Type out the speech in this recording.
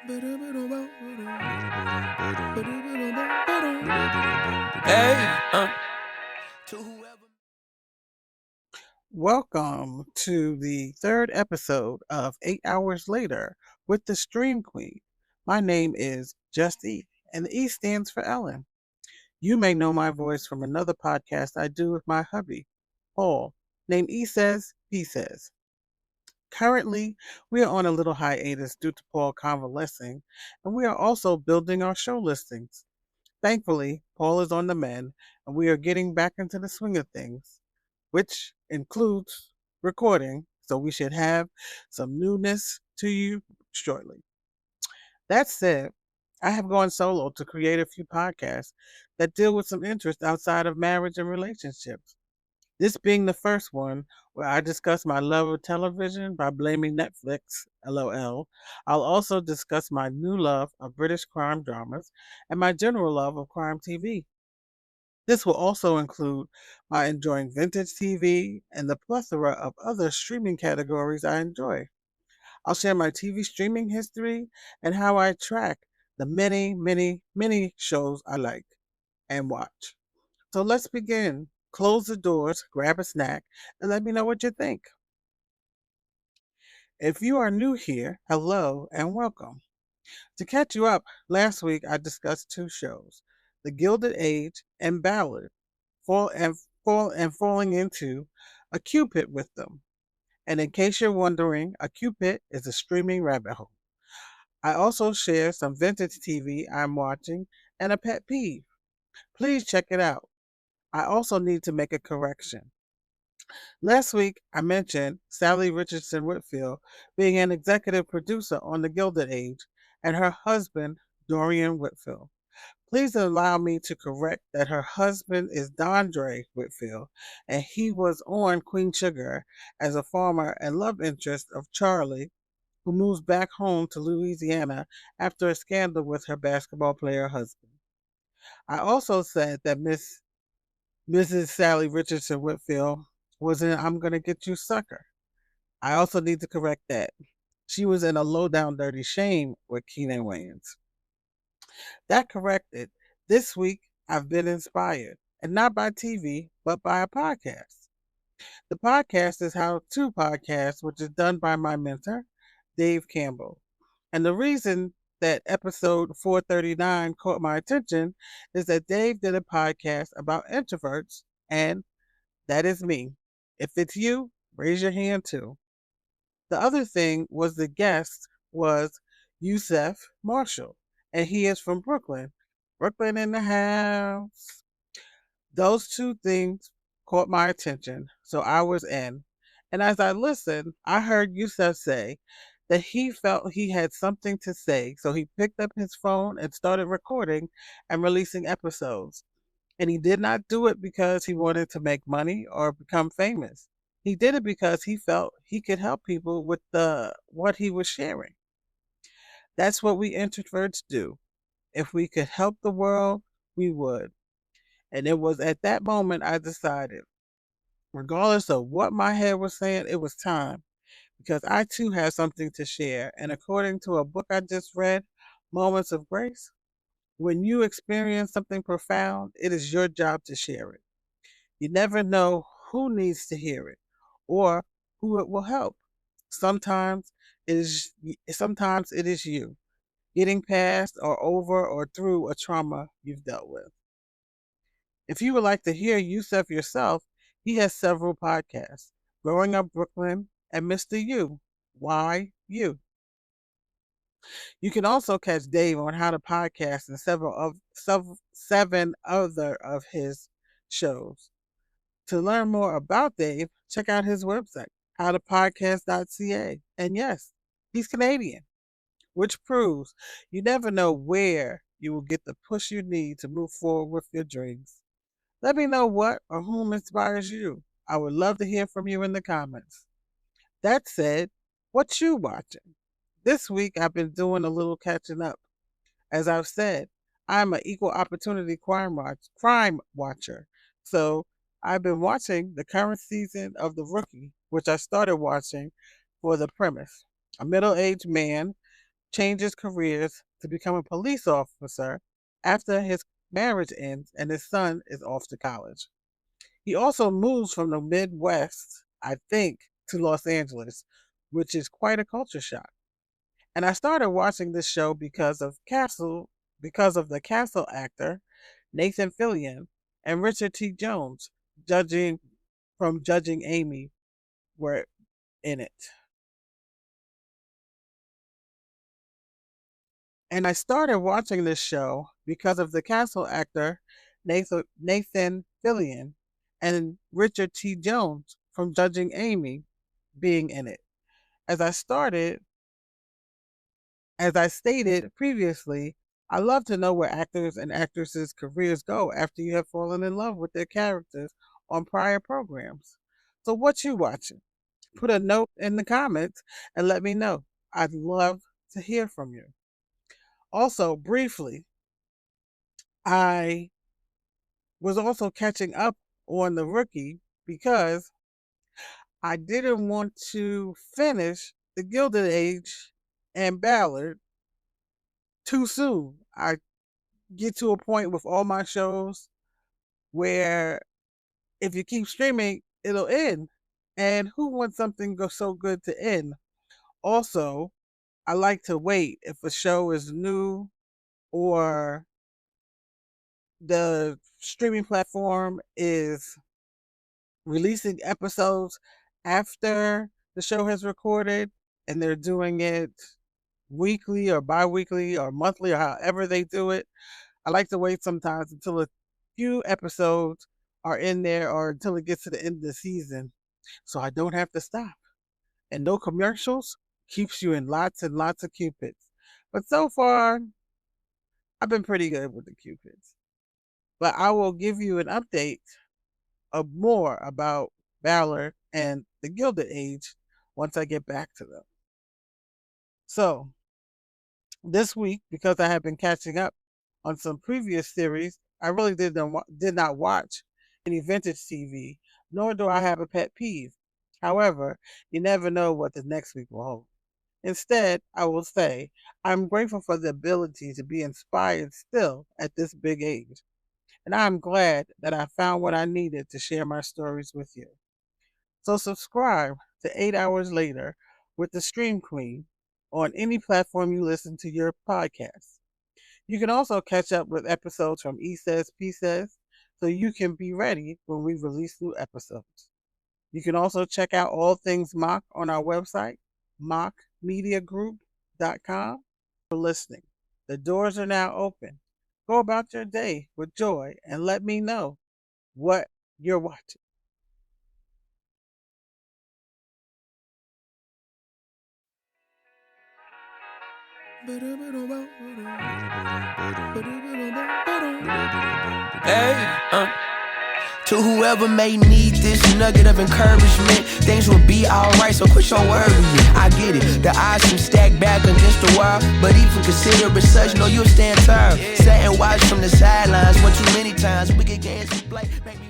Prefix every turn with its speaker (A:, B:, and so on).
A: Hey,
B: Welcome to the third episode of 8 Hours Later with the Stream Queen. My name is Just E, and the E stands for Ellen. You may know my voice from another podcast I do with my hubby, Paul, named E Says, P Says. Currently, we are on a little hiatus due to Paul convalescing, and we are also building our show listings. Thankfully, Paul is on the mend, and we are getting back into the swing of things, which includes recording, so we should have some newness to you shortly. That said, I have gone solo to create a few podcasts that deal with some interest outside of marriage and relationships. This being the first one where I discuss my love of television by blaming Netflix, lol. I'll also discuss my new love of British crime dramas and my general love of crime TV. This will also include my enjoying vintage TV and the plethora of other streaming categories I enjoy. I'll share my TV streaming history and how I track the many, many, many shows I like and watch. So let's begin. Close the doors, grab a snack, and let me know what you think. If you are new here, hello and welcome. To catch you up, last week I discussed two shows, The Gilded Age and Ballad, falling into a Cupid with them. And in case you're wondering, a Cupid is a streaming rabbit hole. I also share some vintage TV I'm watching and a pet peeve. Please check it out. I also need to make a correction. Last week, I mentioned Sally Richardson Whitfield being an executive producer on The Gilded Age and her husband, Dorian Whitfield. Please allow me to correct that her husband is Dondre Whitfield, and he was on Queen Sugar as a farmer and love interest of Charlie, who moves back home to Louisiana after a scandal with her basketball player husband. I also said that Mrs. Sally Richardson Whitfield was in I'm Gonna Get You Sucker. I also need to correct that. She was in A Low Down Dirty Shame with Keenan Wayans. That corrected. This week, I've been inspired, and not by TV, but by a podcast. The podcast is How To Podcast, which is done by my mentor, Dave Campbell. And the reason that episode 439 caught my attention is that Dave did a podcast about introverts, and that is me. If it's you, raise your hand too. The other thing was the guest was Yusef Marshall, and he is from Brooklyn. Brooklyn in the house. Those two things caught my attention, so I was in. And as I listened, I heard Yusef say that he felt he had something to say, so he picked up his phone and started recording and releasing episodes. And he did not do it because he wanted to make money or become famous. He did it because he felt he could help people with the what he was sharing. That's what we introverts do. If we could help the world, we would. And it was at that moment I decided, regardless of what my head was saying, it was time because I too have something to share. And according to a book I just read, Moments of Grace, when you experience something profound, it is your job to share it. You never know who needs to hear it or who it will help. Sometimes sometimes it is you getting past or over or through a trauma you've dealt with. If you would like to hear Yusef yourself, he has several podcasts, Growing Up Brooklyn and Mr. You. Why you? You can also catch Dave on How to Podcast and seven other of his shows. To learn more about Dave, check out his website, howtopodcast.ca. And yes, he's Canadian, which proves you never know where you will get the push you need to move forward with your dreams. Let me know what or whom inspires you. I would love to hear from you in the comments. That said, what you watching? This week I've been doing a little catching up. As I've said, I'm an equal opportunity crime watcher. So I've been watching the current season of The Rookie, which I started watching for the premise. A middle aged man changes careers to become a police officer after his marriage ends and his son is off to college. He also moves from the Midwest, I think, to Los Angeles, which is quite a culture shock. And I started watching this show because of the Castle actor Nathan Fillion and Richard T. Jones, judging Amy, were in it. And I started watching this show because of the Castle actor Nathan Fillion and Richard T. Jones from Judging Amy being in it. As I stated previously, I love to know where actors and actresses' careers go after you have fallen in love with their characters on prior programs. So what you watching? Put a note in the comments and let me know. I'd love to hear from you. Also, briefly, I was also catching up on The Rookie because I didn't want to finish The Gilded Age and Ballard too soon. I get to a point with all my shows where if you keep streaming, it'll end. And who wants something so good to end? Also, I like to wait if a show is new or the streaming platform is releasing episodes after the show has recorded and they're doing it weekly or bi-weekly or monthly or however they do it. I like to wait sometimes until a few episodes are in there or until it gets to the end of the season so I don't have to stop. And no commercials keeps you in lots and lots of Cupids. But so far, I've been pretty good with the Cupids. But I will give you an update of more about Ballard and the Gilded Age once I get back to them. So, this week, because I have been catching up on some previous series, I really did not watch any vintage TV, nor do I have a pet peeve. However, you never know what the next week will hold. Instead, I will say I'm grateful for the ability to be inspired still at this big age. And I'm glad that I found what I needed to share my stories with you. So subscribe to 8 Hours Later with the Stream Queen on any platform you listen to your podcasts. You can also catch up with episodes from E Says, P Says, so you can be ready when we release new episodes. You can also check out all things Mock on our website, mockmediagroup.com. For listening. The doors are now open. Go about your day with joy and let me know what you're watching.
A: Hey, to whoever may need this nugget of encouragement, things will be alright, so quit your worrying. I get it, the odds seem stacked back against the wall, but even consider it such, know you'll stand tall. Sat and watch from the sidelines one too many times. Wicked games we play, make me